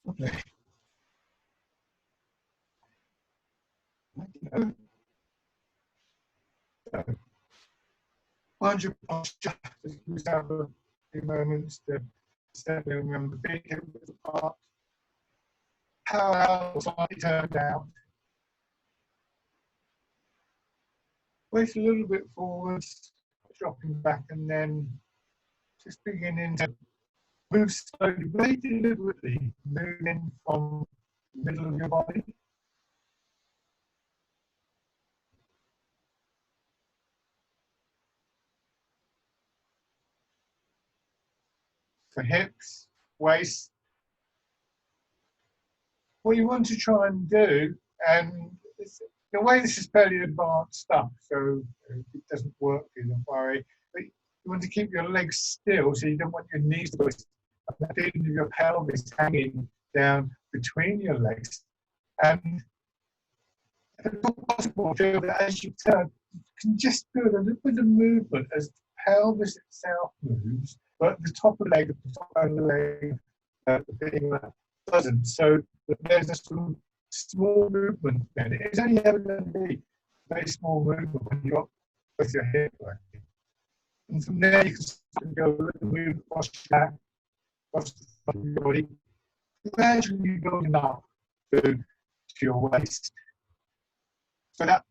Okay. So, mind your posture. Just have a few moments to settle in, remember feet hip width apart. Parallel, slightly turned out. Waist a little bit forwards, dropping back, and then just beginning to move slowly, very deliberately, moving from the middle of your body. For hips, waist. What you want to try and do, and the way this is fairly advanced stuff, so if it doesn't work, don't worry. But you want to keep your legs still, so you don't want your knees to go. The feeling of your pelvis hanging down between your legs. And if it's possible, feel that as you turn, you can just do a little bit of movement as the pelvis itself moves, but the top of the leg, the top of the leg, the femur doesn't. So there's a sort of small movement then. It's only ever going to be a very small movement when you've got both your hip working. And from there, you can go a little move across your back, across the front of your body, gradually building up to your waist. So that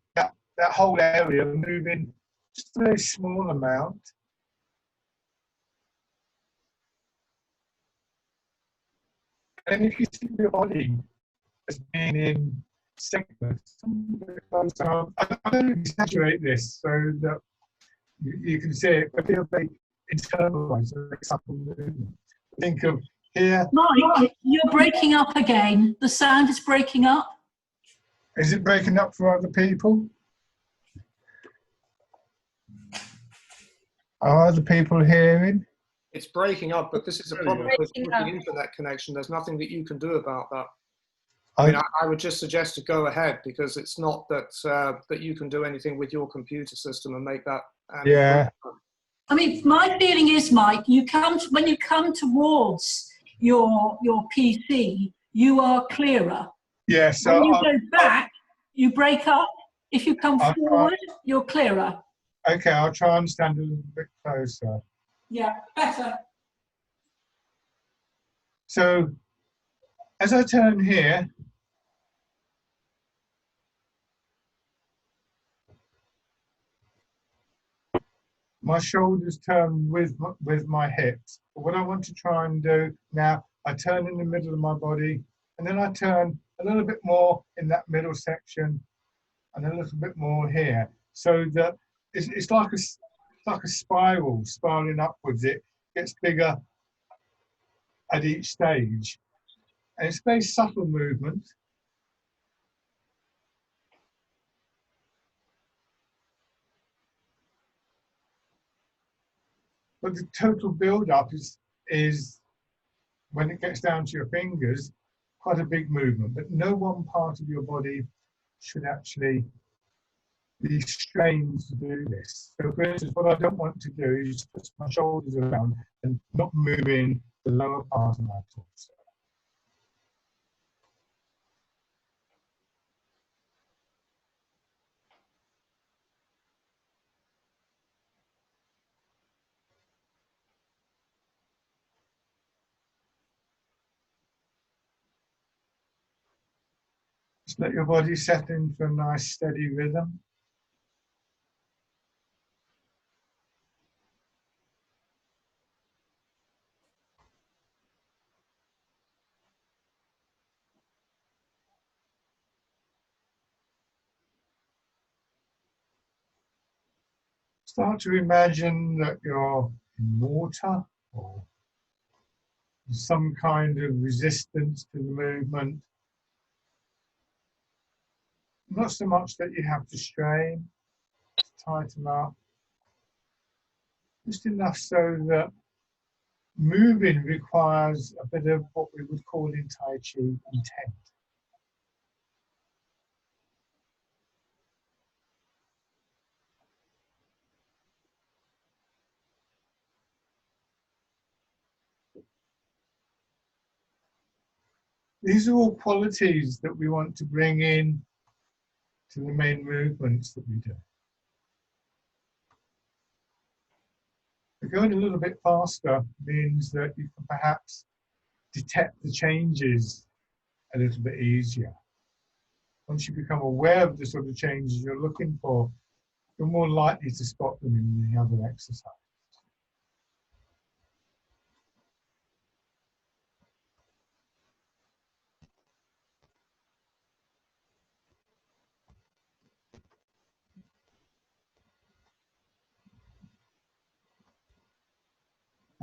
whole area moving just a very small amount. And if you see your body as being in segments, I'm going to exaggerate this so that you can see it, but feel very internalized, like supple movement. Think of here. Mike, you're breaking up again. The sound is breaking up. Is it breaking up for other people? Are other people hearing? It's breaking up, but this is a problem with the internet connection. There's nothing that you can do about that. I mean, I would just suggest to go ahead, because it's not that that you can do anything with your computer system and make that. Yeah. I mean, my feeling is, Mike, when you come towards your PC, you are clearer. Yes. When you go back, you break up. If you come forward, you're clearer. Okay, I'll try and stand a little bit closer. Yeah, better. So, as I turn here, my shoulders turn with my hips. But what I want to try and do now, I turn in the middle of my body, and then I turn a little bit more in that middle section, and a little bit more here, so that it's like a spiral, spiraling upwards. It gets bigger at each stage, and it's a very subtle movement. But the total build-up is when it gets down to your fingers, quite a big movement. But no one part of your body should actually be strained to do this. So for instance, what I don't want to do is put my shoulders around and not moving the lower part of my torso. Just let your body settle into a nice steady rhythm. Start to imagine that you're in water, or some kind of resistance to the movement. Not so much that you have to strain, to tighten up, just enough so that moving requires a bit of what we would call in Tai Chi intent. these are all qualities that we want to bring in to the main movements that we do. Going a little bit faster means that you can perhaps detect the changes a little bit easier. Once you become aware of the sort of changes you're looking for, you're more likely to spot them in the other exercise.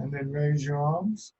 And then raise your arms.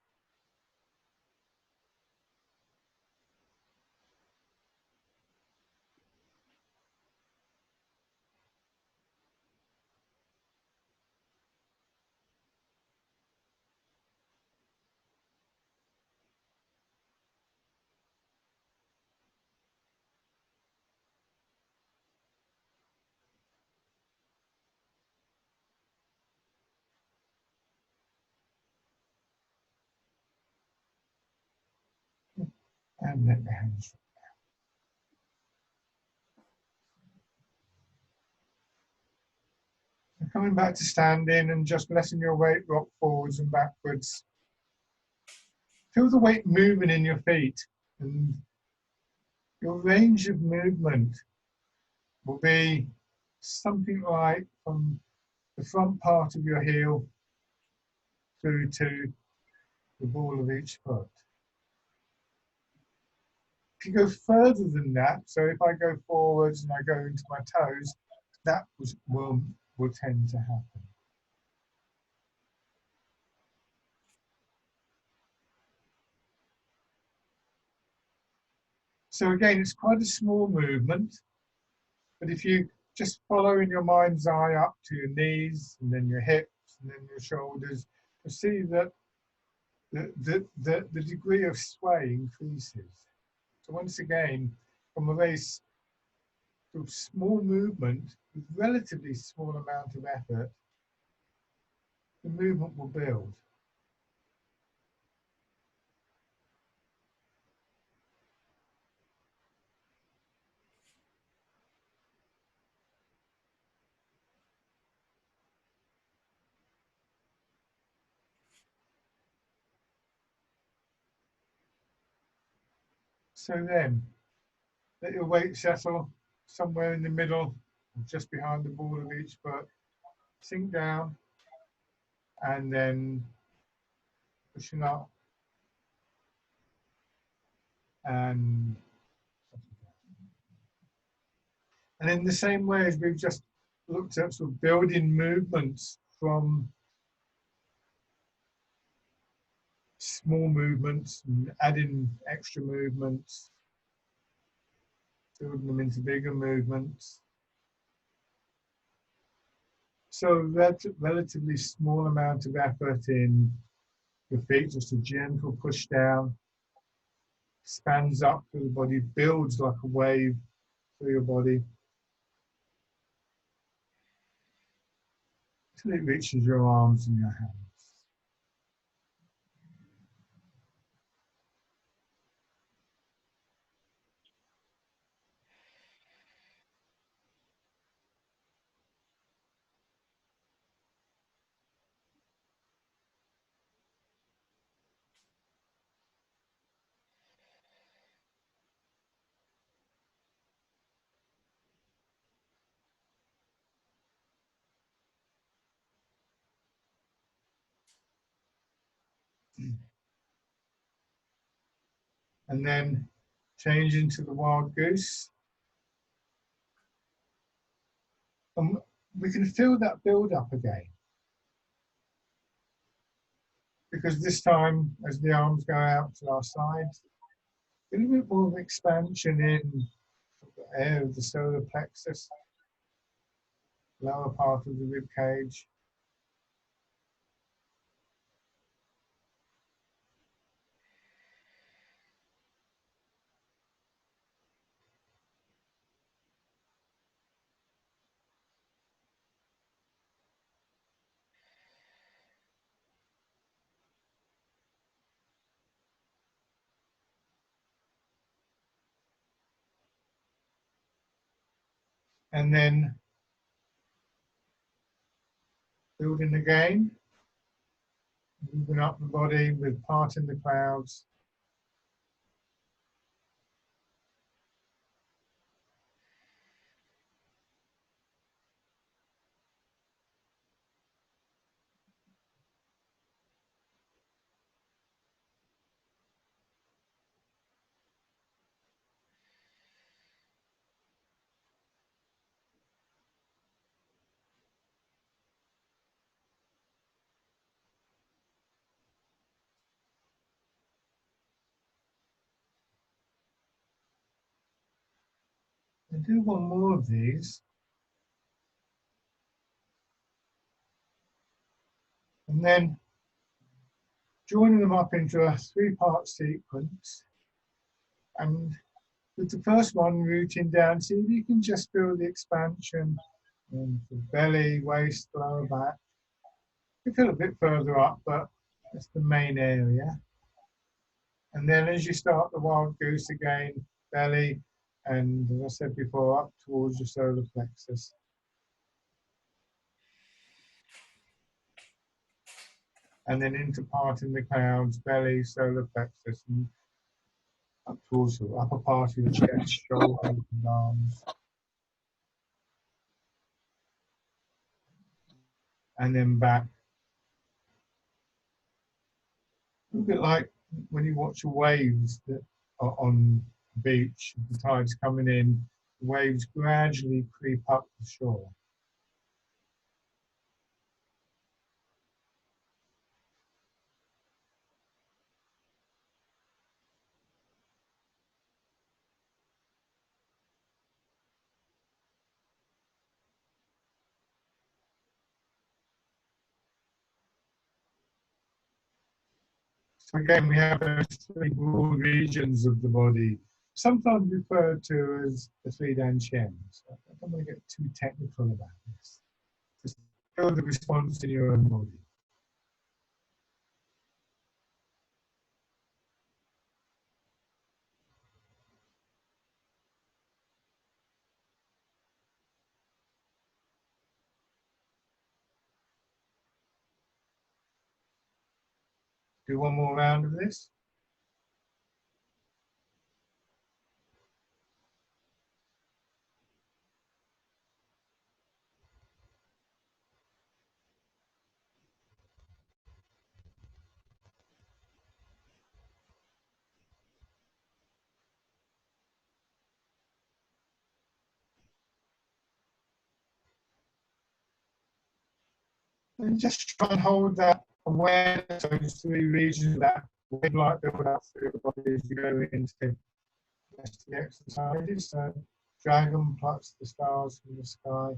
And let the hands drop. And coming back to standing and just letting your weight rock forwards and backwards. Feel the weight moving in your feet, and your range of movement will be something like from the front part of your heel through to the ball of each foot. If you go further than that, so if I go forwards and I go into my toes, that will tend to happen. So again, it's quite a small movement, but if you just follow in your mind's eye up to your knees and then your hips and then your shoulders, you'll see that the degree of sway increases. So once again, from a very sort of small movement with relatively small amount of effort, the movement will build. So then, let your weight settle somewhere in the middle, just behind the ball of each foot. Sink down, and then pushing up, and in the same way as we've just looked at sort of building movements from small movements and adding extra movements, building them into bigger movements. So that's a relatively small amount of effort in your feet, just a gentle push down, expands up through the body, builds like a wave through your body till it reaches your arms and your hands. And then change into the wild goose. And we can feel that build up again. Because this time, as the arms go out to our sides, a little bit more of expansion in the air of the solar plexus, lower part of the rib cage. and then building again, moving up the body with parting the clouds. I'll do one more of these. And then joining them up into a 3-part sequence. And with the first one rooting down, see if you can just feel the expansion of the belly, waist, lower back. You feel a bit further up, but that's the main area. And then as you start the wild goose again, belly, and as I said before, up towards your solar plexus. And then into parting the clouds, belly, solar plexus, and up towards the upper part of your chest, shoulders and arms. And then back. A bit like when you watch waves that are on the beach, the tide's coming in, the waves gradually creep up the shore. So again, we have those 3 broad regions of the body, sometimes referred to as the 3 Dan Chen. So I don't want to get too technical about this. Just feel the response in your own body. Do one more round of this. And just try and hold that awareness of those 3 regions, that wave-like build up through the body as you go into the exercises. So dragon plucks the stars from the sky.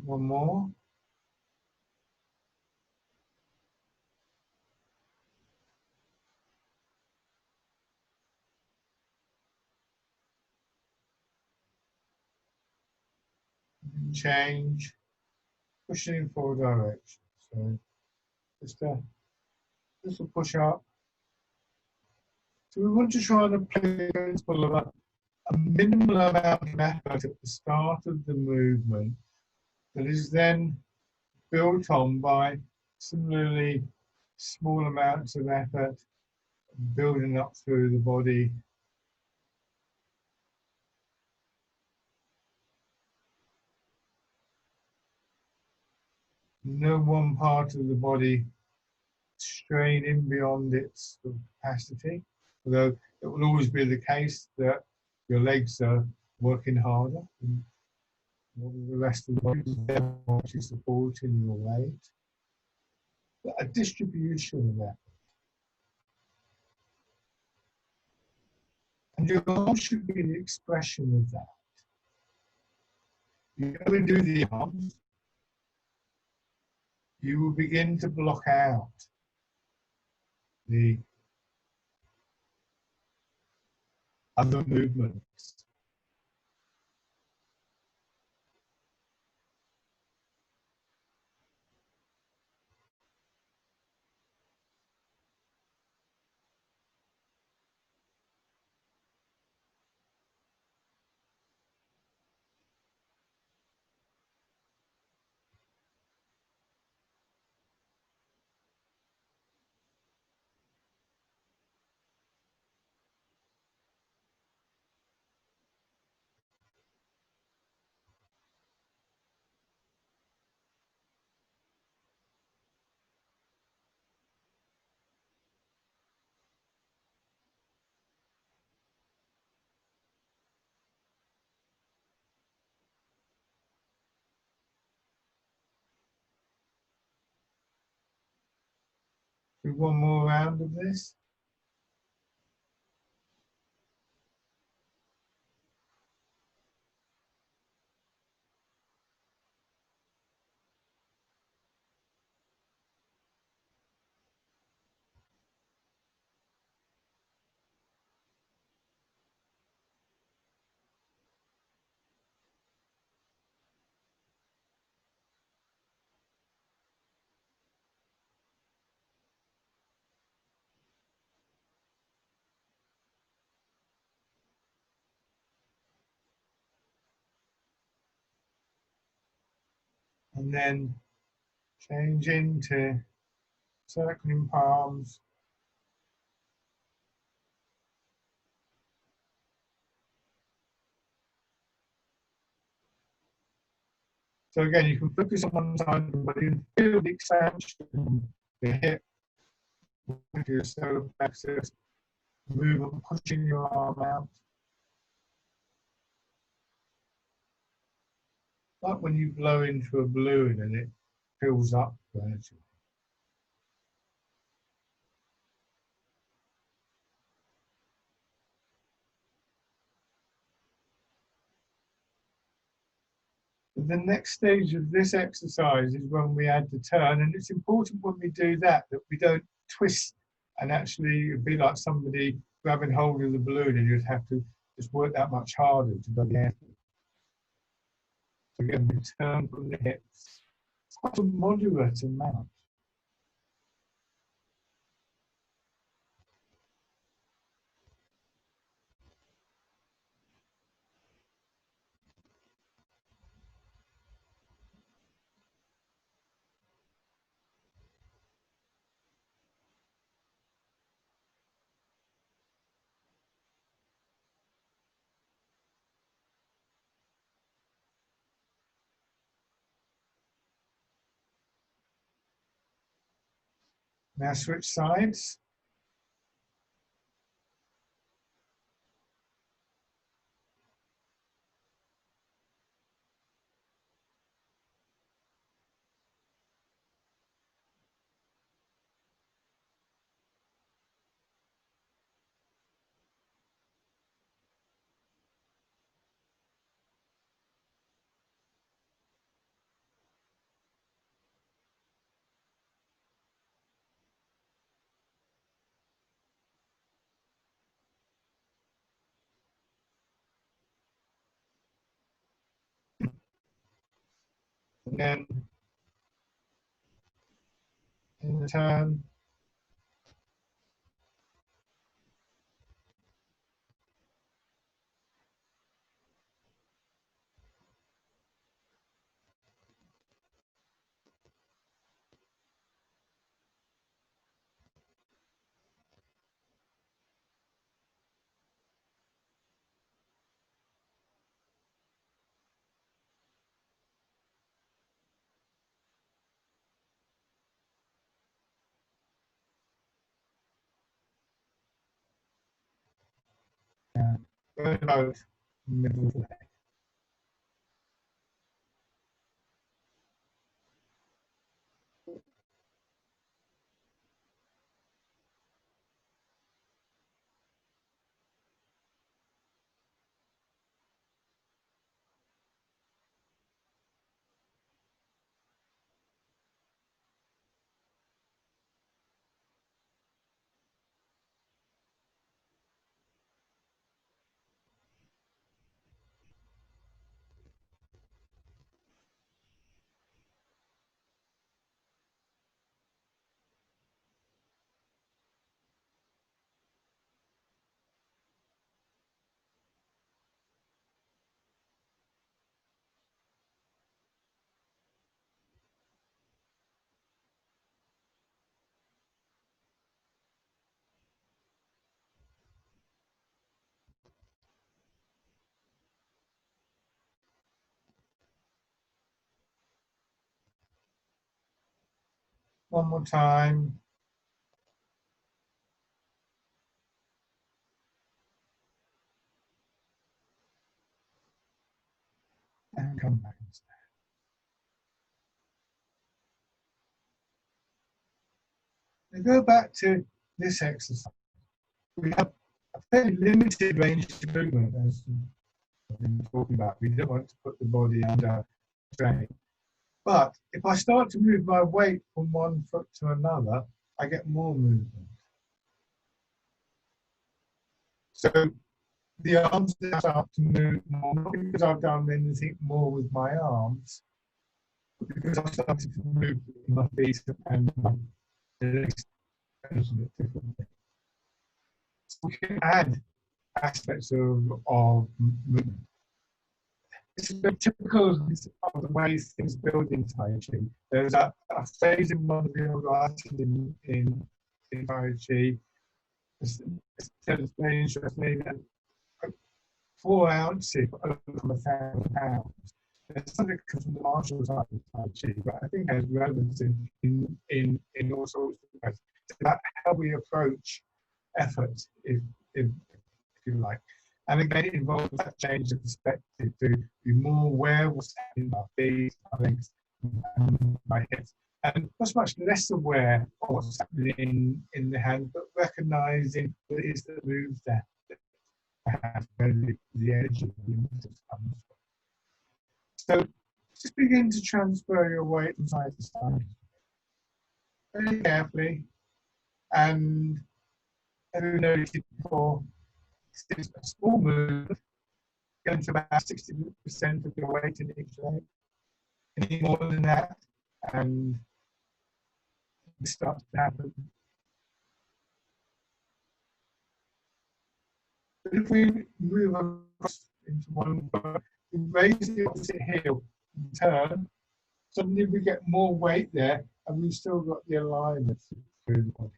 One more. And change, pushing in 4 directions. So just a push up. So we want to try and apply the principle of a minimal amount of effort at the start of the movement that is then built on by similarly small amounts of effort building up through the body. No one part of the body straining beyond its capacity, although it will always be the case that your legs are working harder than the rest of the body, which is supporting your weight. But a distribution of that. And your arms should be the expression of that. You go and do the arms, you will begin to block out the other movements. Do one more round of this. And then change into circling palms. So again, you can focus on one side of the body and feel the expansion of the hip, your solar plexus, movement, pushing your arm out. Like when you blow into a balloon and it fills up gradually. The next stage of this exercise is when we add the turn, and it's important when we do that we don't twist and actually be like somebody grabbing hold of the balloon and you'd have to just work that much harder to go the air. So again, we turn from the hips. It's quite a moderate amount. Now switch sides. And then in the turn. Both middle of the leg. One more time. And come back and stand. Now go back to this exercise. We have a fairly limited range of movement, as we've been talking about. We don't want to put the body under strain. But if I start to move my weight from one foot to another, I get more movement. So the arms start to move more, not because I've done anything more with my arms, but because I've started to move my feet and my legs a little bit differently. So we can add aspects of movement. It's very typical of the way things build in Tai Chi. There's a phase in one of the old artists in Tai Chi. It's very interesting that 4 ounces over 1,000 pounds. There's something that comes from the martial art of Tai Chi, but I think has relevance in all sorts of ways. It's about how we approach effort, if you like. And again, it involves that change of perspective to be more aware of what's happening in our feet, our legs, and my hips. And much less aware of what's happening in the hand, but recognizing what it is that moves there. Perhaps where the energy comes from. So just begin to transfer your weight from side to side very carefully. And as we noted before, it's a small move, going to about 60% of your weight in each leg. Any more than that, and it starts to happen. But if we move across into one foot, we raise the opposite heel and turn, suddenly we get more weight there, and we've still got the alignment through the body.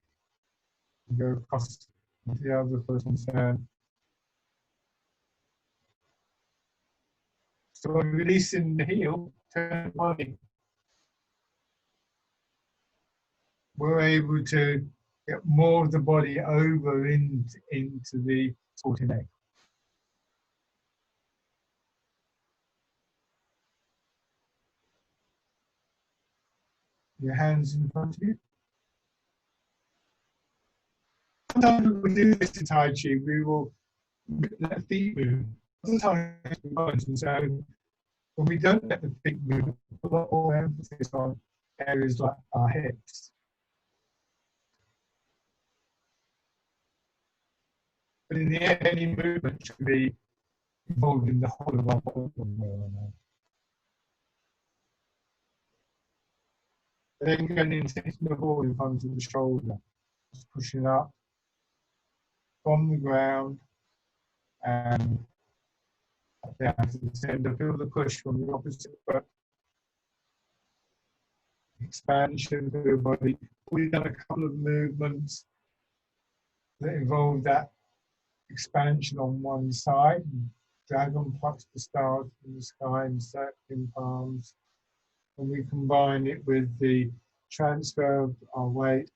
We go across the other foot and turn. So when releasing the heel, turn the body, we're able to get more of the body over into the supporting leg. Your hands in front of you. Sometimes when we do this in Tai Chi, we will let the feet move. Sometimes we won't, and so when we don't let the feet move, we put a lot more emphasis on areas like our hips. But in the end, any movement should be involved in the whole of our body. Then going into the ball in front of the shoulder, just pushing up from the ground and down to the center. Feel the push from the opposite foot. Expansion of the body. We've done a couple of movements that involve that expansion on one side. Dragon plucks the stars from the sky and circling palms. And we combine it with the transfer of our weight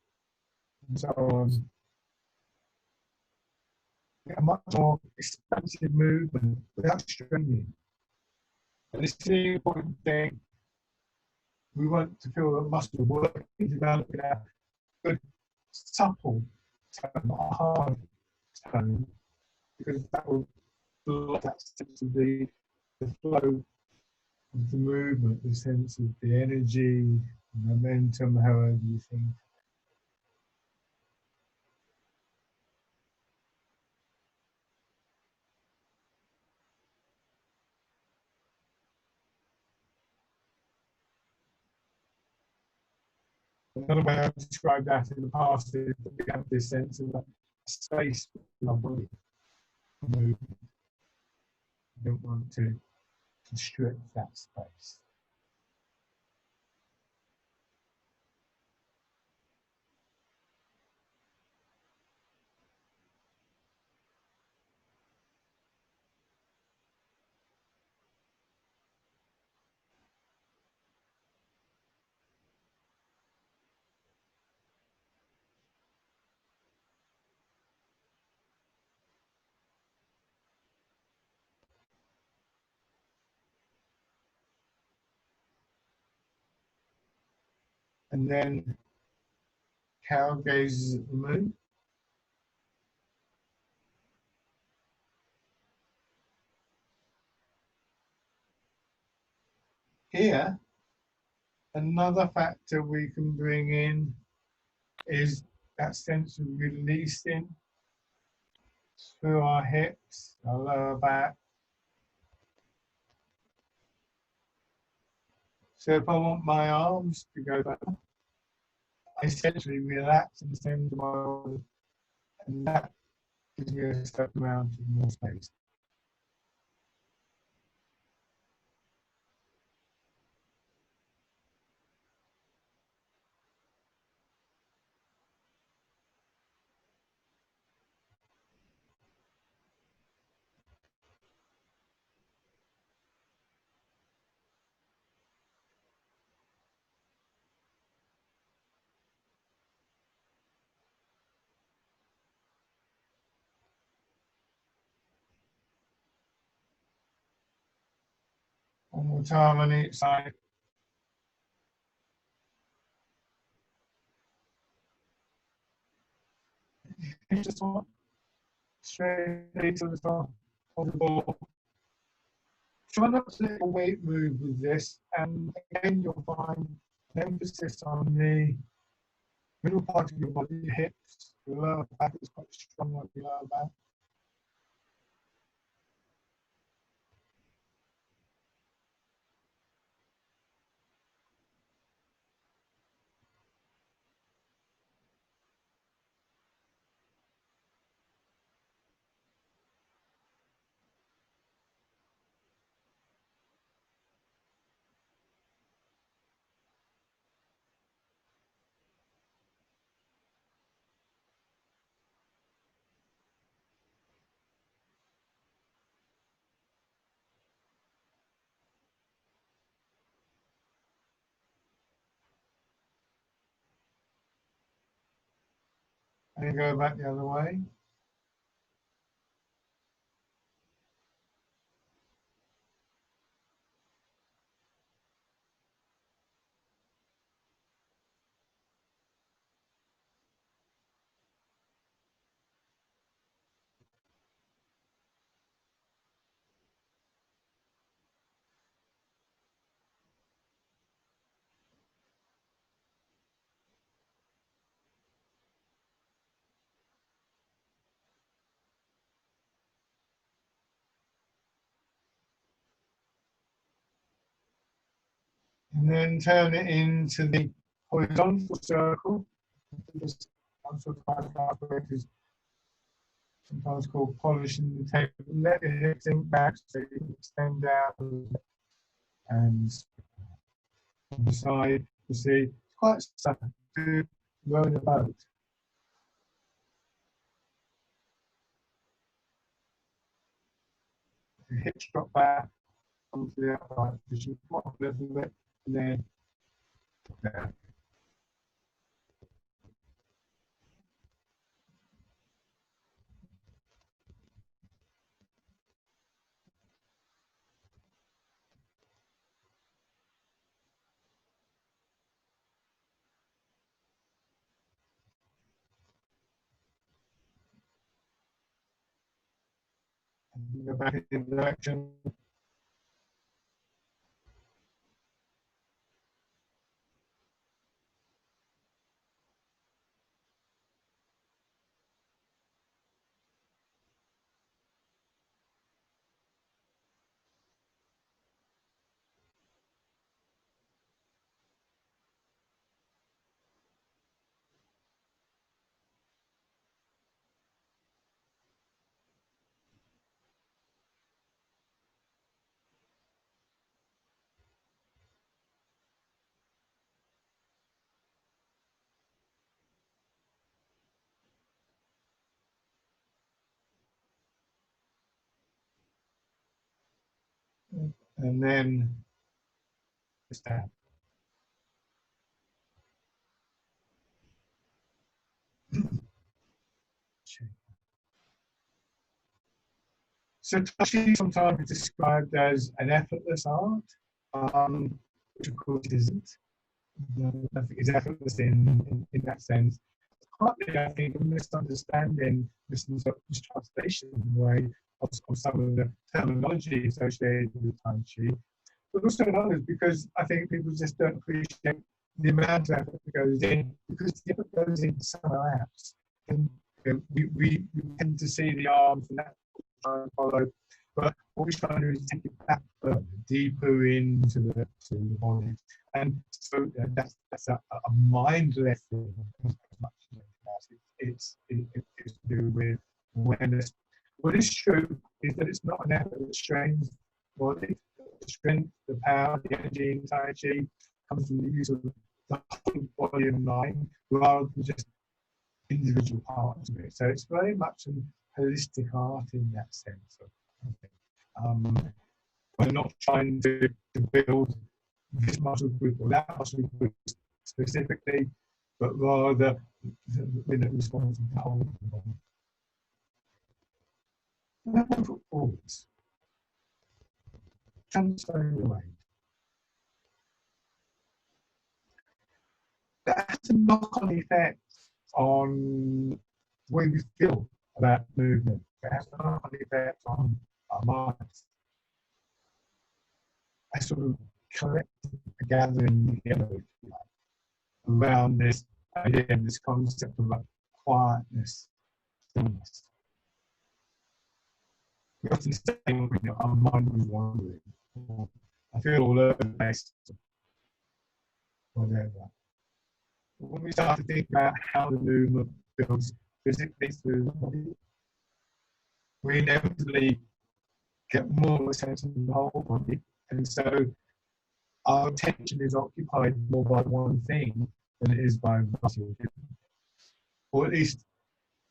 and so on. a much more expansive movement without straining. And this is the important thing. We want to feel the muscle working, developing a good, supple tone, not a hard tone, because that will block that sense of the flow of the movement, the sense of the energy, momentum, however you think. Another way I've described that in the past is that we have this sense of a space in our body. We don't want to constrict that space. And then cow gazes at the moon. Here, another factor we can bring in is that sense of releasing through our hips, our lower back. So if I want my arms to go back, I essentially relax and send my arms, and that gives me a certain amount of more space. One more time on each side. Just one straight to the top of the ball. Try not to let your weight move with this, and again you'll find an emphasis on the middle part of your body, your hips. Your lower back is quite strong like the lower back. And go back the other way. And then turn it into the horizontal circle. This sort of is sometimes called polishing the table. Let the hips sink back so you can extend out and on the side. You see, it's quite simple to rowing a boat. The hips drop back onto the upright position, come up a little bit, and then down. Go back in the direction. And then stand. So touching sometimes is described as an effortless art, which of course it isn't. Nothing is effortless in that sense. Partly, I think, a misunderstanding, mistranslation in a way of some of the terminology associated with Tai Chi, but also in others because I think people just don't appreciate the amount of effort that goes in, because the effort goes into somewhere else. And we tend to see the arms and that follow, but what we're trying to do is take it back further, deeper into the body. And so that's a mindless thing as much as it's to do with awareness. What is true is that it's not an effort that strains the body. The strength, the power, the energy in Tai Chi comes from the use of the whole body and mind rather than just individual parts of it. So it's very much a holistic art in that sense. We're not trying to build this muscle group or that muscle group specifically, but rather respond to the whole body. And forwards. Transferring the weight. That has a knock-on effect on the way we feel about movement. It has a knock-on effect on our minds. I sort of collect a gathering together around this idea and this concept of like quietness, stillness. We often say, our mind was wandering. I feel all over the place, whatever. When we start to think about how the movement feels physically through the body, we inevitably get more of a sense of the whole body. And so our attention is occupied more by one thing than it is by multiple different. Or at least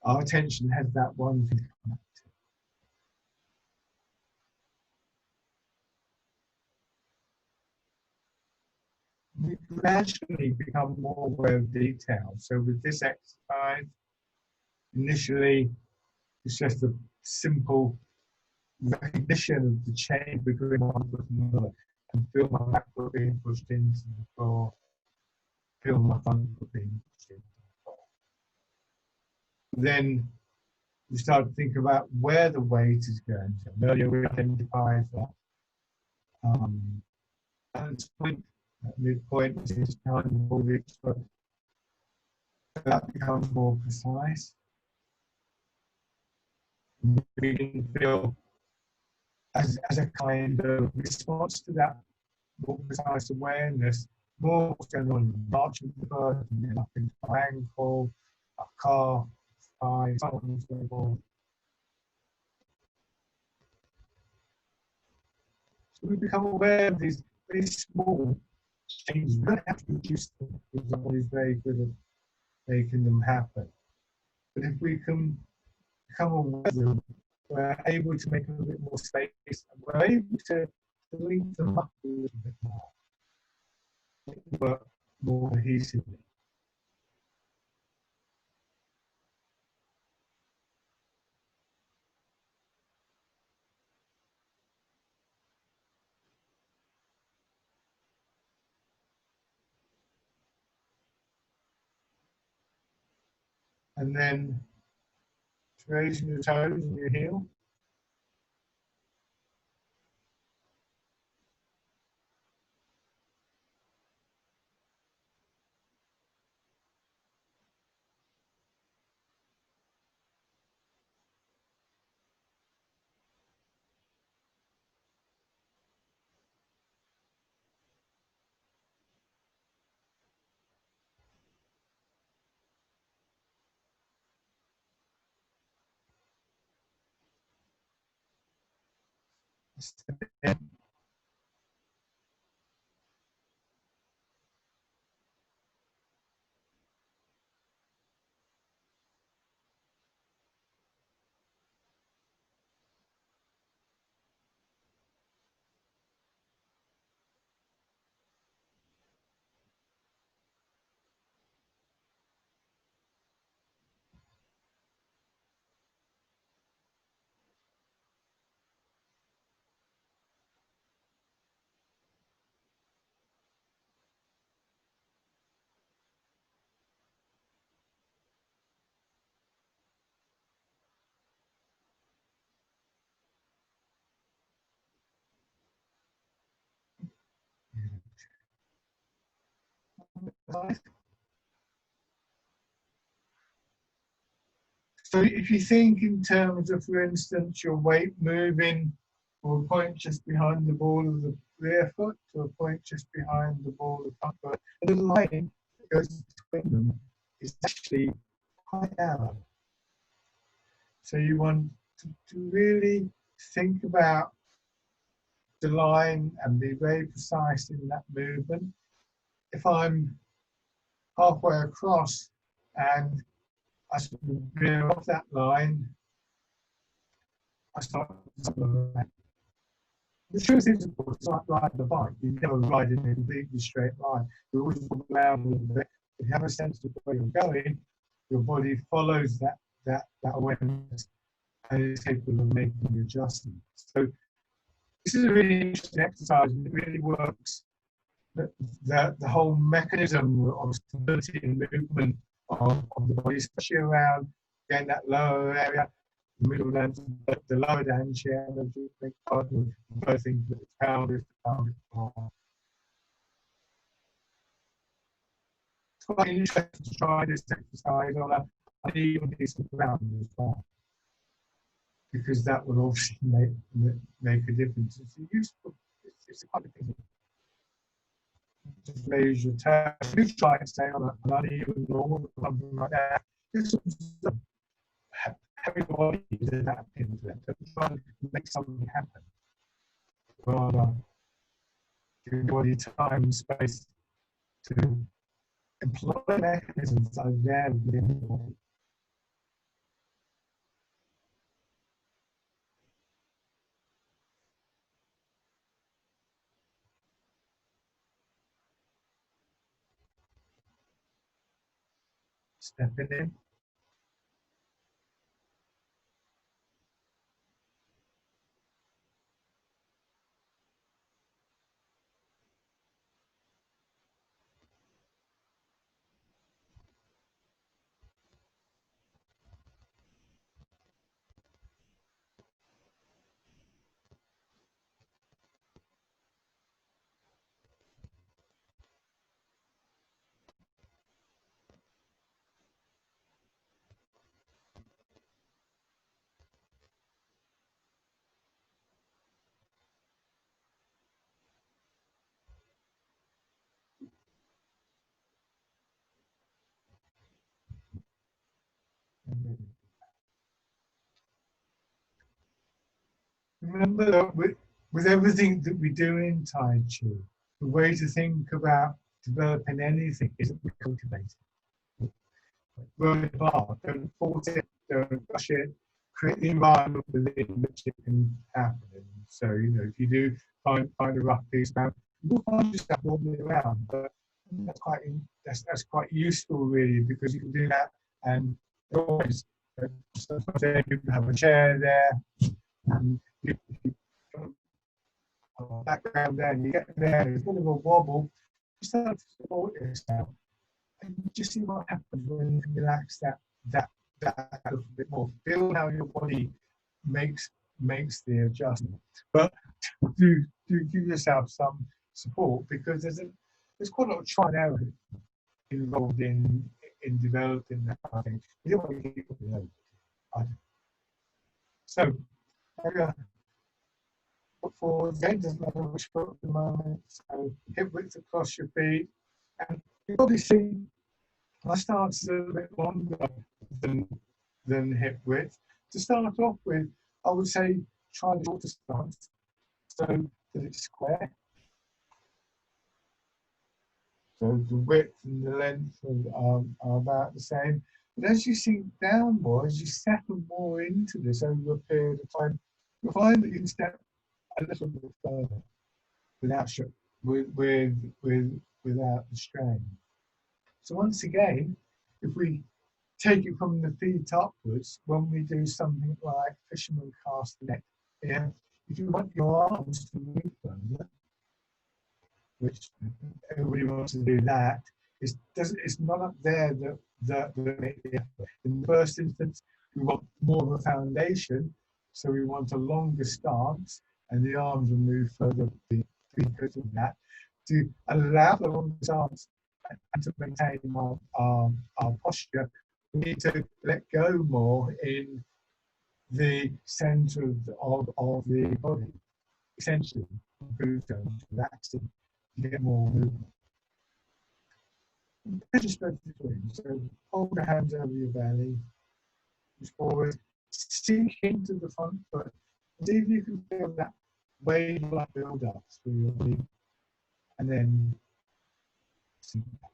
our attention has that one thing to come back to. We gradually become more aware of detail. So with this exercise, initially it's just a simple recognition of the change between one foot and another, and feel my back foot being pushed into the floor, feel my front foot being pushed into the floor. Then we start to think about where the weight is going to. Earlier we identified that balance point, that midpoint is kind of all the extra. That becomes more precise. We can feel as a kind of response to that more precise awareness, more what's going on in the arch of the foot, and then up into our ankle, our calf, thigh, so on and so forth. So we become aware of these very small changes. We don't have to produce them, because someone is very good at making them happen. But if we can become aware of them, we're able to make a little bit more space, and we're able to link them up a little bit more, work more cohesively. And then raising your toes and your heel. So if you think in terms of, for instance, your weight moving from a point just behind the ball of the rear foot to a point just behind the ball of the front foot, and the line that goes between them is actually quite narrow. So you want to really think about the line and be very precise in that movement. If I'm halfway across and I sort of veer off that line, I start. The truth is, of course, it's like riding a bike. You never ride in a completely straight line. You always move around a little bit. If you have a sense of where you're going, your body follows that awareness and is capable of making the adjustment. So this is a really interesting exercise, and it really works. The whole mechanism of stability and movement of the body, especially around again that lower area, the middle and the lower down chair, both things that it's pelvis, the pelvic floor. It's quite interesting to try this exercise on an uneven piece of ground as well, because that will obviously make a difference. It's useful. It's quite a thing. Just raise your toes. You try and stay on an uneven normal or something like that. Just having the body is adapting to that. Try to make something happen. Rather, giving the body time and space to employ mechanisms that are there within the body. Stepping in. Remember that with everything that we do in Tai Chi, the way to think about developing anything is that we cultivate it. Roll it apart, don't force it, don't rush it, create the environment within which it can happen. So, you know, if you do find a rough piece around, you'll find yourself wobbling around, but that's quite useful really, because you can do that and always you have a chair there and you background there and you get there, there's a bit of a wobble, you start to support yourself and just see what happens when you can relax that a little bit more. Feel how your body makes the adjustment, but do give yourself some support, because there's quite a lot of trial and error involved in developing that kind of thing. You don't want to keep it. So foot forward again, doesn't matter which foot at the moment. So hip width across your feet, and you probably see my stance is a little bit longer than hip width. To start off with, I would say try the shorter stance, so that it's square. So the width and the length are about the same. But as you sink down more, as you settle more into this over a period of time, you'll find that you can step a little bit further without without the strain. So once again, if we take it from the feet upwards, when we do something like fisherman cast the net, yeah, if you want your arms to move further, which everybody wants to do that, it's not up there that make the effort. In the first instance, we want more of a foundation, so we want a longer stance, and the arms will move further because of that, to allow the longer stance and to maintain our posture. We need to let go more in the center of the body, essentially, relaxing, get more movement. Just spread the wings. So hold the hands over your belly, push forward, sink into the front foot. See if you can feel that wave-like build up through your body, and then sink back.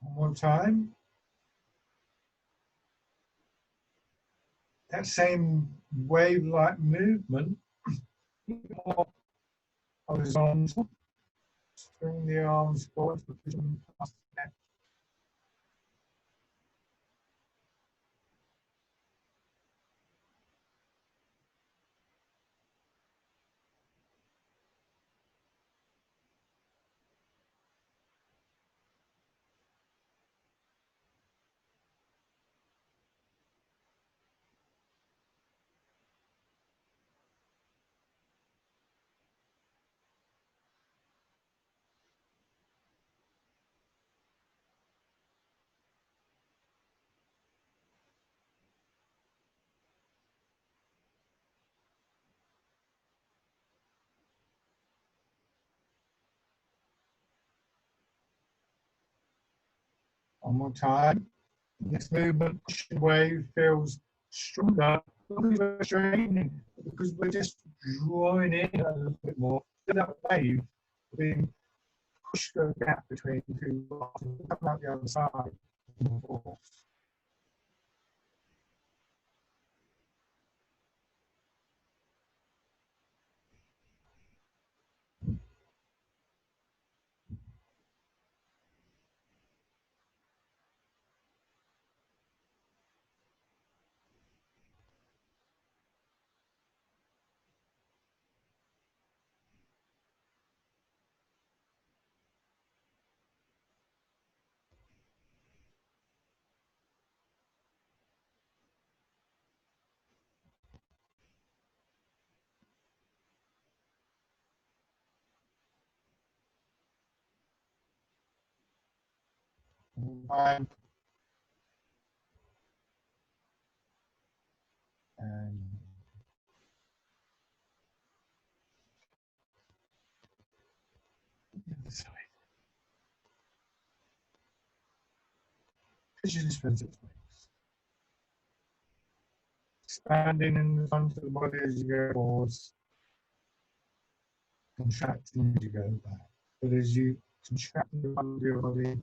One more time. That same wave-like movement, horizontal. Bring the arms forward, pushing past the neck. One more time. This movement, pushing wave feels stronger. We're straining because we're just drawing in a little bit more. That wave being pushed through a gap between the two bars and come out the other side. One and the other side. Pigeon spreads its wings. Expanding in the front of the body as you go forwards, contracting as you go back. But as you contract the front of your body,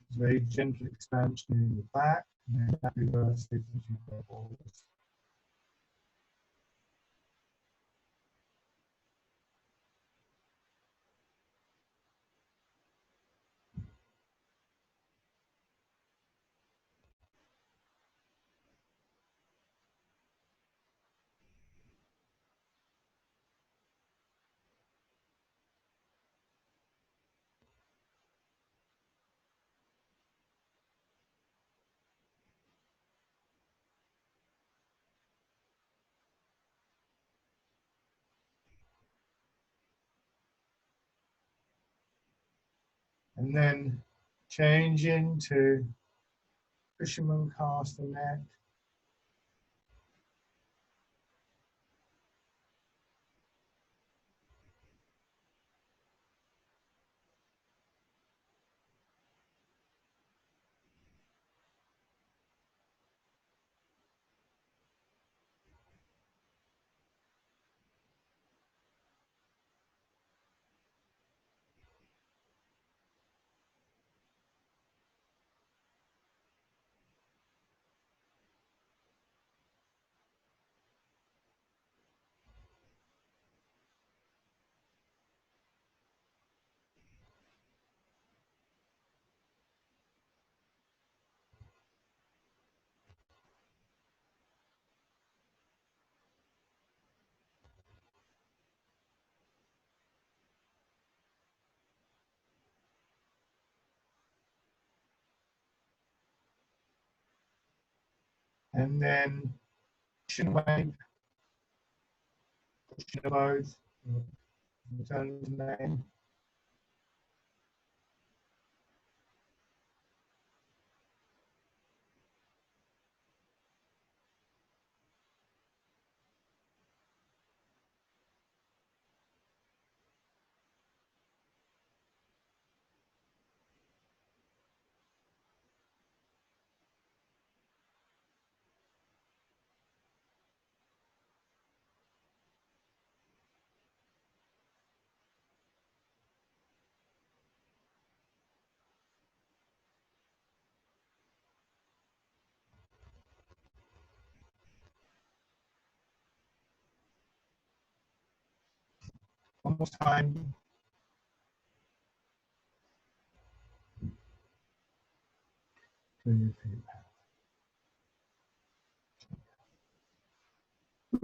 it's very gentle expansion in the back, and then that reverses as you go forwards. and then change into fisherman castanet. And then pushing away, pushing mode, return to name. One more time. We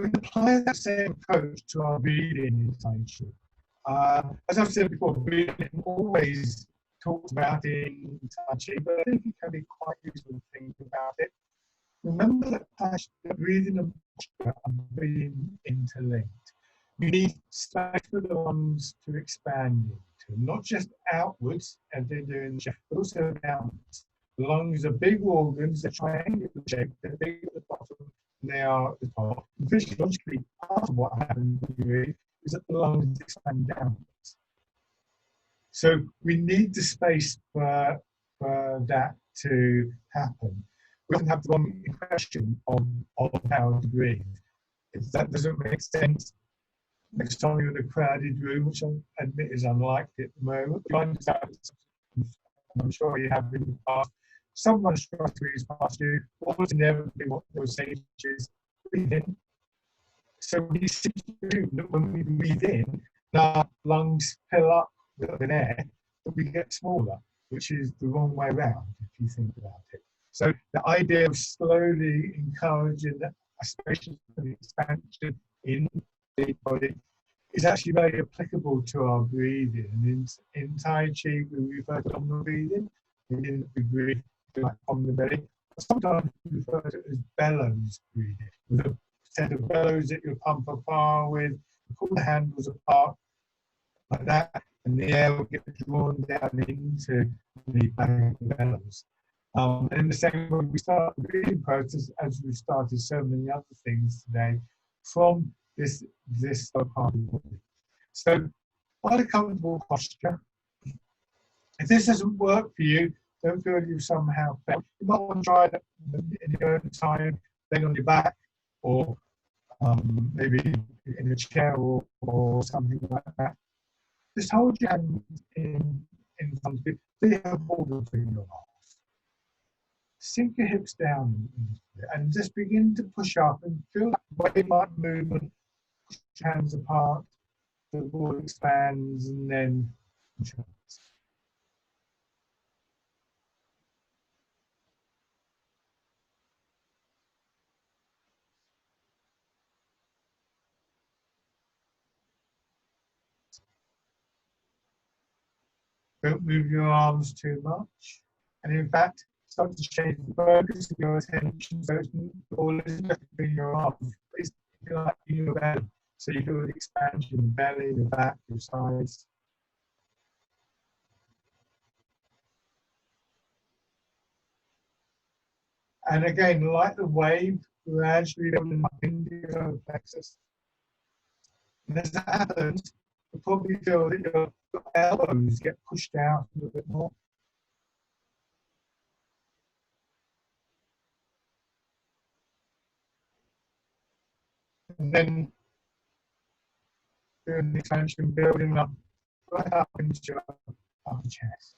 apply that same approach to our breathing in Tai Chi. As I've said before, breathing always talked about in Tai Chi, but I think it can be quite useful to think about it. Remember that breathing and posture are being interlinked. You need space for the lungs to expand into, not just outwards as they do in the chest, but also downwards. The lungs are big organs, they're triangular shaped, they're big at the bottom, and they are at the top. Physiologically, part of what happens when you breathe is that the lungs expand downwards. So we need the space for that to happen. We often have the wrong impression of how to breathe. If that doesn't make sense, next time you're in a crowded room, which I admit is unlikely at the moment, I'm sure you have in the past, someone's trying to breathe past you, almost inevitably what they would say is breathe in. So we see that when we breathe in, our lungs fill up with air, but we get smaller, which is the wrong way around if you think about it. So the idea of slowly encouraging a spacious expansion in the body is actually very applicable to our breathing. And in Tai Chi, we refer to abdominal breathing, meaning that we breathe like from the belly. Sometimes we refer to it as bellows breathing, with a set of bellows that you pump a fire with, you pull the handles apart like that, and the air will get drawn down into the bellows. And in the same way, we start the breathing process as we've started so many other things today from this part of the body. So, find a comfortable posture. If this doesn't work for you, don't feel you somehow failed. You might want to try it in your own time, laying on your back, or maybe in a chair or something like that. Just hold your hands in front of you. They have hold between your arms. Sink your hips down and just begin to push up and feel that wave-like movement. Push your hands apart, the ball expands, and then push up. Don't move your arms too much. And in fact, start to change the focus of your attention so it's all isn't between your arms. It's like in your belly. So you feel the expansion of the belly, the back, your sides. And again, like the wave, gradually building up into your solar plexus. And as that happens, you'll probably feel that your elbows get pushed out a little bit more. And then doing the expansion, building up right up into your upper chest.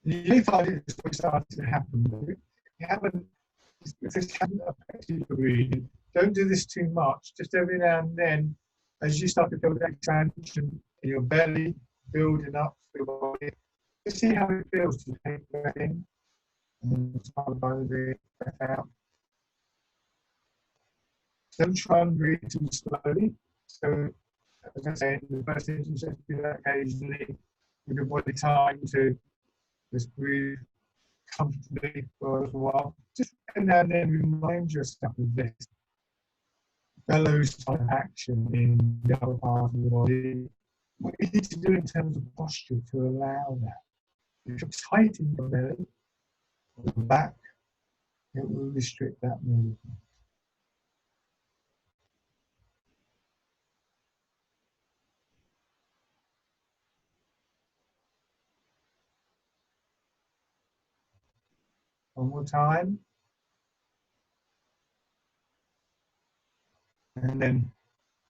You may find it before it starts to happen, but if this hasn't affected your breathing, don't do this too much. Just every now and then, as you start to feel that expansion in your belly, building up through your body, just see how it feels to take the breath in and start by the breath out. Don't try and breathe too slowly. So, as I say, the first thing is just do that occasionally, give your body time to just breathe comfortably for a while. Just and then remind yourself of this bellows type action in the upper part of the body. What you need to do in terms of posture to allow that. If you're tight in your belly or the back, it will restrict that movement. One more time. And then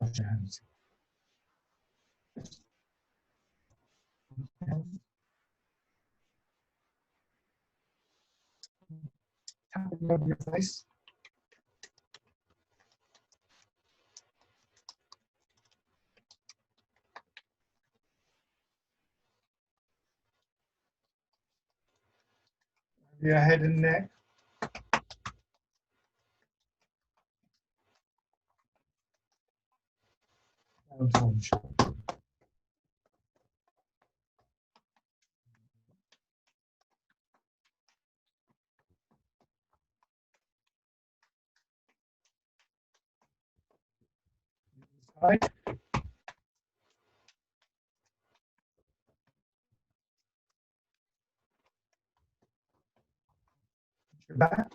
touch your hands. Tapping over your face. Your head and neck. Down towards the shoulder. Side. Your back.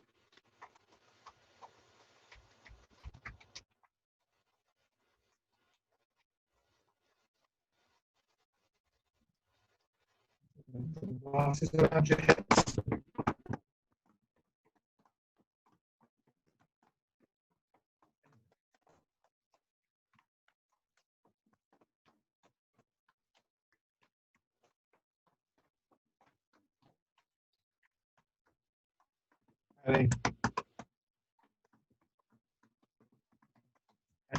Glasses around your hips. And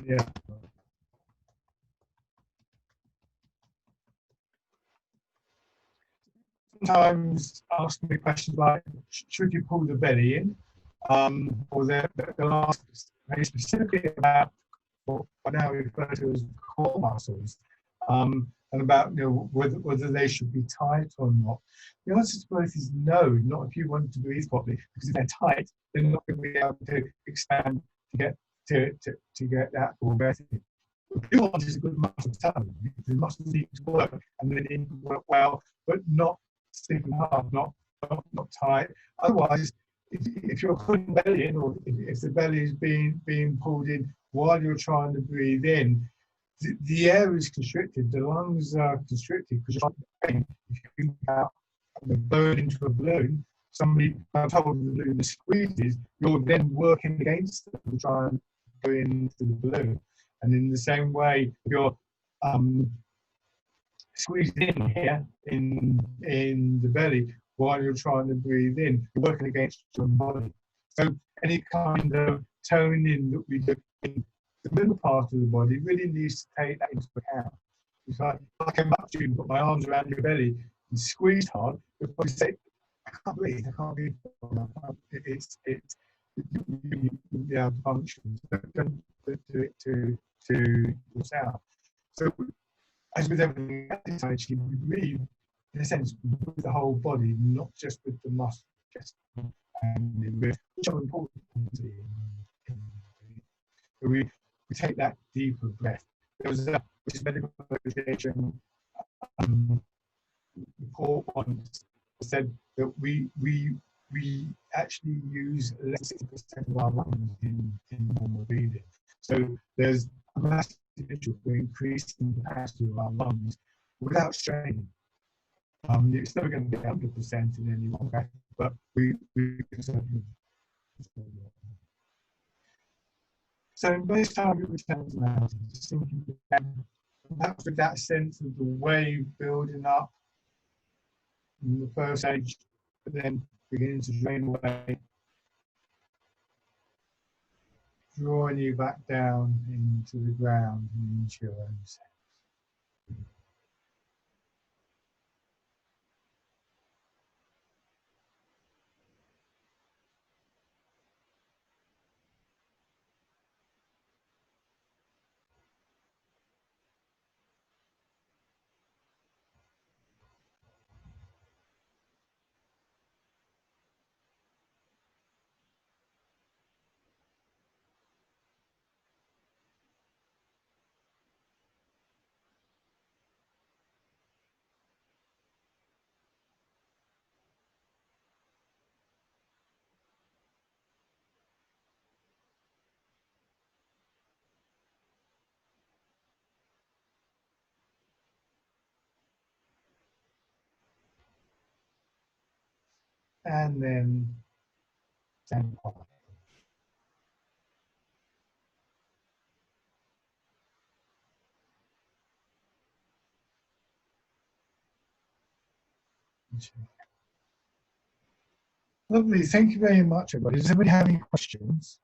yeah. Sometimes ask me questions like, should you pull the belly in? Or they'll ask very specifically about what I now refer to as core muscles, and about whether they should be tight or not. The answer to both is no, not if you want to breathe properly, because if they're tight, they're not going to be able to expand to get that full breath in. What you want is a good muscle tone. The muscles need to work, and they need to work well, but not stiff and hard, not tight. Otherwise, if you're putting belly in, or if the belly is being pulled in while you're trying to breathe in, the air is constricted, the lungs are constricted, because you're trying to, if you think about blowing into a balloon, somebody told the balloon the squeezes, you're then working against it to try and go into the balloon. And in the same way, if you're squeezed in here in the belly while you're trying to breathe in, you're working against your body. So any kind of toning that we do in the middle part of the body really needs to take that into account. If I came up to you and put my arms around your belly and squeeze hard, you'll probably say, I can't breathe, I can't breathe. It's the function. Don't do it to yourself. So as with everything else, actually, we breathe, in a sense, with the whole body, not just with the muscle, chest and the ribs, which are important. So we take that deeper breath. There was a medical association report once said that we actually use less than 60% of our lungs in normal breathing. So there's a massive potential for increasing the capacity of our lungs without straining. It's never going to be 100% in any one way, but we can certainly. So most time it returns to mountains, just thinking perhaps with that sense of the wave building up in the first stage, but then beginning to drain away, drawing you back down into the ground and into your own self. And then stand quiet. Lovely, thank you very much, everybody. Does anybody have any questions?